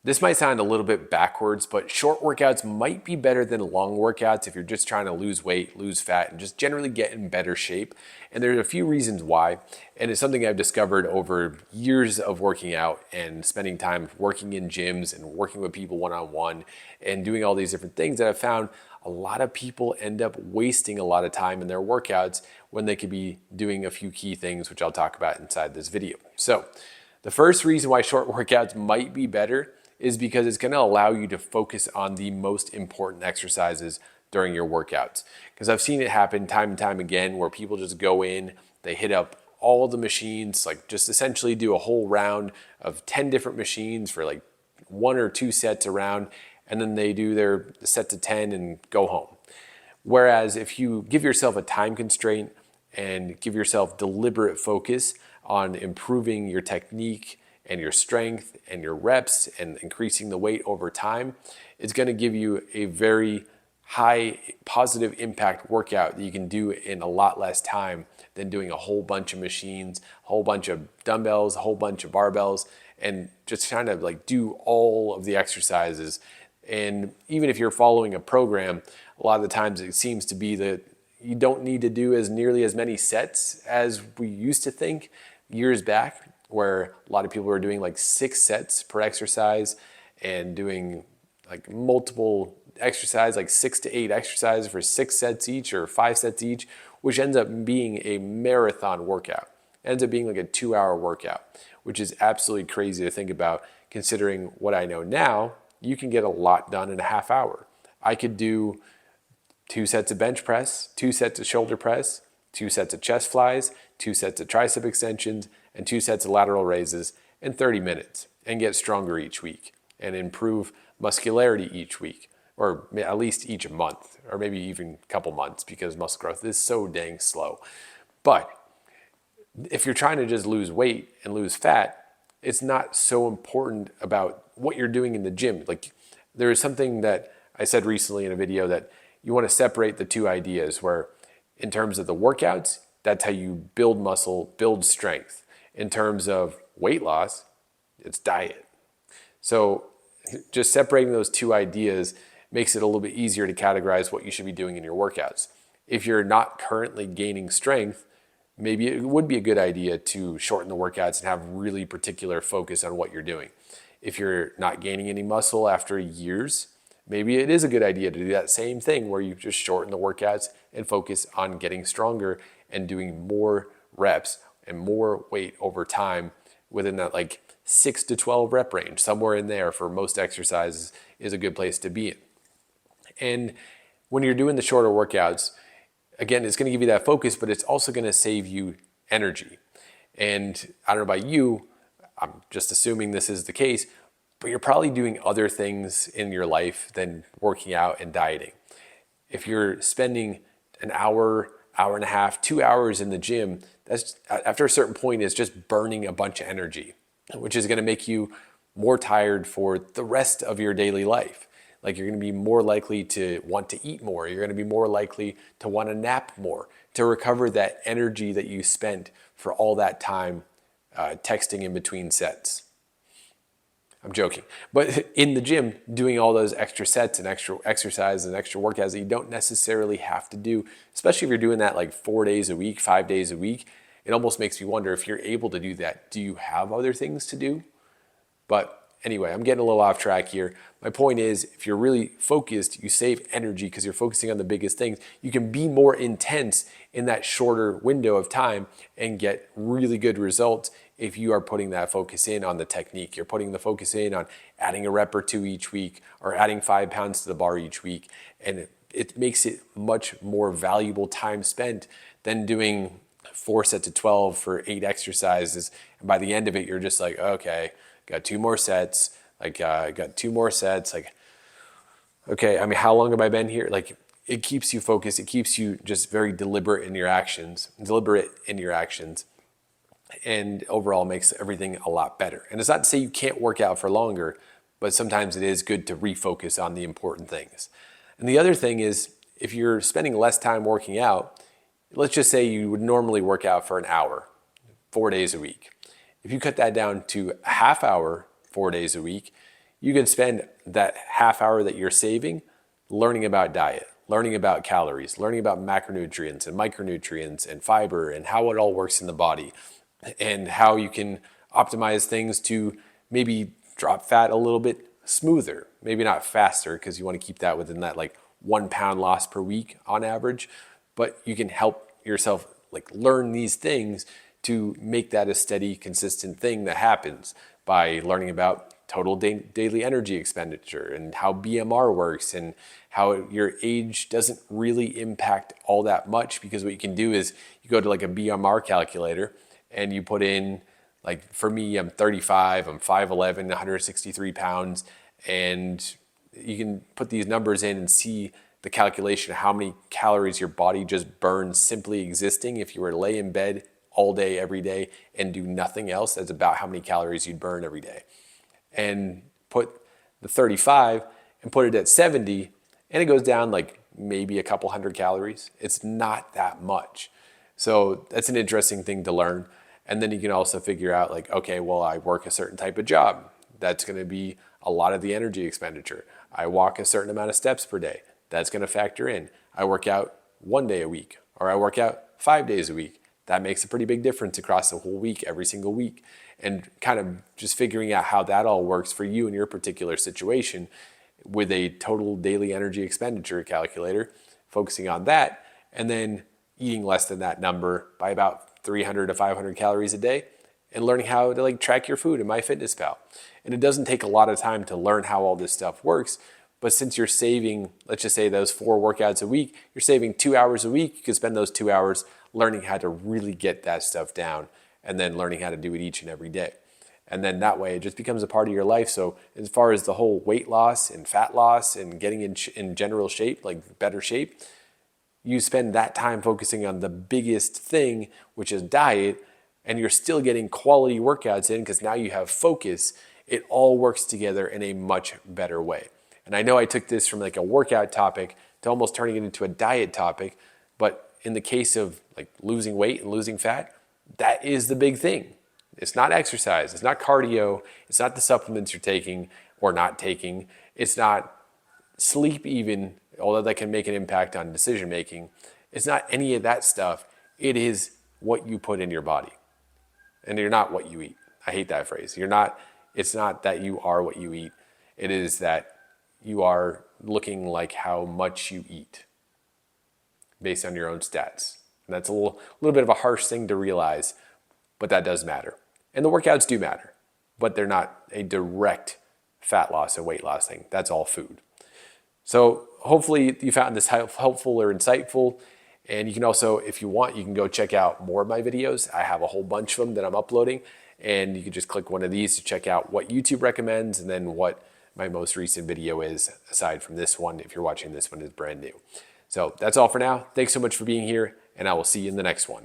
This might sound a little bit backwards, but short workouts might be better than long workouts if you're just trying to lose weight, lose fat, and just generally get in better shape. And there's a few reasons why. And it's something I've discovered over years of working out and spending time working in gyms and working with people one-on-one and doing all these different things that I've found a lot of people end up wasting a lot of time in their workouts when they could be doing a few key things, which I'll talk about inside this video. So the first reason why short workouts might be better is because it's going to allow you to focus on the most important exercises during your workouts. Because I've seen it happen time and time again where people just go in, they hit up all the machines, like just essentially do a whole round of 10 different machines for like 1 or 2 sets around, and then they do their sets of 10 and go home. Whereas if you give yourself a time constraint and give yourself deliberate focus on improving your technique and your strength and your reps and increasing the weight over time, it's going to give you a very high positive impact workout that you can do in a lot less time than doing a whole bunch of machines, a whole bunch of dumbbells, a whole bunch of barbells, and just trying to like do all of the exercises. And even if you're following a program, a lot of the times it seems to be that you don't need to do as nearly as many sets as we used to think years back, where a lot of people were doing like 6 sets per exercise and doing like multiple exercise, like 6 to 8 exercises for 6 sets each or 5 sets each, which ends up being a marathon workout. It ends up being like a 2-hour workout, which is absolutely crazy to think about considering what I know now. You can get a lot done in a half hour. I could do 2 sets of bench press, 2 sets of shoulder press, 2 sets of chest flies, 2 sets of tricep extensions, and 2 sets of lateral raises in 30 minutes and get stronger each week and improve muscularity each week, or at least each month, or maybe even a couple months, because muscle growth is so dang slow. But if you're trying to just lose weight and lose fat, it's not so important about what you're doing in the gym. Like, there is something that I said recently in a video that you want to separate the two ideas, where in terms of the workouts, that's how you build muscle, build strength. In terms of weight loss, it's diet. So just separating those two ideas makes it a little bit easier to categorize what you should be doing in your workouts. If you're not currently gaining strength, maybe it would be a good idea to shorten the workouts and have really particular focus on what you're doing. If you're not gaining any muscle after years, maybe it is a good idea to do that same thing where you just shorten the workouts and focus on getting stronger and doing more reps and more weight over time within that like 6 to 12 rep range. Somewhere in there for most exercises is a good place to be in. And when you're doing the shorter workouts, again, it's going to give you that focus, but it's also going to save you energy. And I don't know about you, I'm just assuming this is the case, but you're probably doing other things in your life than working out and dieting. If you're spending an hour, hour and a half, 2 hours in the gym, that's after a certain point is just burning a bunch of energy, which is going to make you more tired for the rest of your daily life. Like, you're going to be more likely to want to eat more. You're going to be more likely to want to nap more, to recover that energy that you spent for all that time texting in between sets. I'm joking. But in the gym, doing all those extra sets and extra exercises and extra workouts that you don't necessarily have to do, especially if you're doing that like 4 days a week, 5 days a week, it almost makes me wonder, if you're able to do that, do you have other things to do? But anyway, I'm getting a little off track here. My point is, if you're really focused, you save energy because you're focusing on the biggest things. You can be more intense in that shorter window of time and get really good results if you are putting that focus in on the technique. You're putting the focus in on adding a rep or 2 each week, or adding 5 pounds to the bar each week. And it makes it much more valuable time spent than doing 4 sets of 12 for 8 exercises. And by the end of it, you're just like, okay, got 2 more sets. Got 2 more sets. Like, okay, I mean, how long have I been here? Like, it keeps you focused. It keeps you just very deliberate in your actions, and overall makes everything a lot better. And it's not to say you can't work out for longer, but sometimes it is good to refocus on the important things. And the other thing is, if you're spending less time working out, let's just say you would normally work out for an hour, 4 days a week. If you cut that down to a half hour, 4 days a week, You can spend that half hour that you're saving learning about diet, learning about calories, learning about macronutrients and micronutrients and fiber and how it all works in the body, and how you can optimize things to maybe drop fat a little bit smoother, maybe not faster, because you want to keep that within that like 1 pound loss per week on average, but you can help yourself like learn these things to make that a steady, consistent thing that happens by learning about total daily energy expenditure and how BMR works and how your age doesn't really impact all that much, because what you can do is you go to like a BMR calculator and you put in, like for me, I'm 35, I'm 5'11", 163 pounds, and you can put these numbers in and see the calculation of how many calories your body just burns simply existing. If you were to lay in bed all day, every day, and do nothing else, that's about how many calories you'd burn every day. And put the 35 and put it at 70, and it goes down like maybe a couple hundred calories. It's not that much. So that's an interesting thing to learn. And then you can also figure out like, okay, well, I work a certain type of job. That's going to be a lot of the energy expenditure. I walk a certain amount of steps per day. That's going to factor in. I work out 1 day a week, or I work out 5 days a week. That makes a pretty big difference across the whole week, every single week. And kind of just figuring out how that all works for you in your particular situation with a total daily energy expenditure calculator, focusing on that, and then eating less than that number by about 300 to 500 calories a day, and learning how to like track your food in MyFitnessPal. And it doesn't take a lot of time to learn how all this stuff works, but since you're saving, let's just say those 4 workouts a week, you're saving 2 hours a week. You can spend those 2 hours learning how to really get that stuff down, and then learning how to do it each and every day. And then that way it just becomes a part of your life. So as far as the whole weight loss and fat loss and getting in general shape, like better shape, you spend that time focusing on the biggest thing, which is diet, and you're still getting quality workouts in because now you have focus. It all works together in a much better way. And I know I took this from like a workout topic to almost turning it into a diet topic, but in the case of like losing weight and losing fat, that is the big thing. It's not exercise, it's not cardio, it's not the supplements you're taking or not taking, it's not sleep even, although that can make an impact on decision making. It's not any of that stuff. It is what you put in your body. And you're not what you eat. I hate that phrase. It's not that you are what you eat. It is that you are looking like how much you eat based on your own stats. And that's a little bit of a harsh thing to realize, but that does matter. And the workouts do matter, but they're not a direct fat loss and weight loss thing. That's all food. So hopefully you found this helpful or insightful. And you can also, if you want, you can go check out more of my videos. I have a whole bunch of them that I'm uploading, and you can just click one of these to check out what YouTube recommends and then what my most recent video is, aside from this one, if you're watching this one is brand new. So that's all for now. Thanks so much for being here, and I will see you in the next one.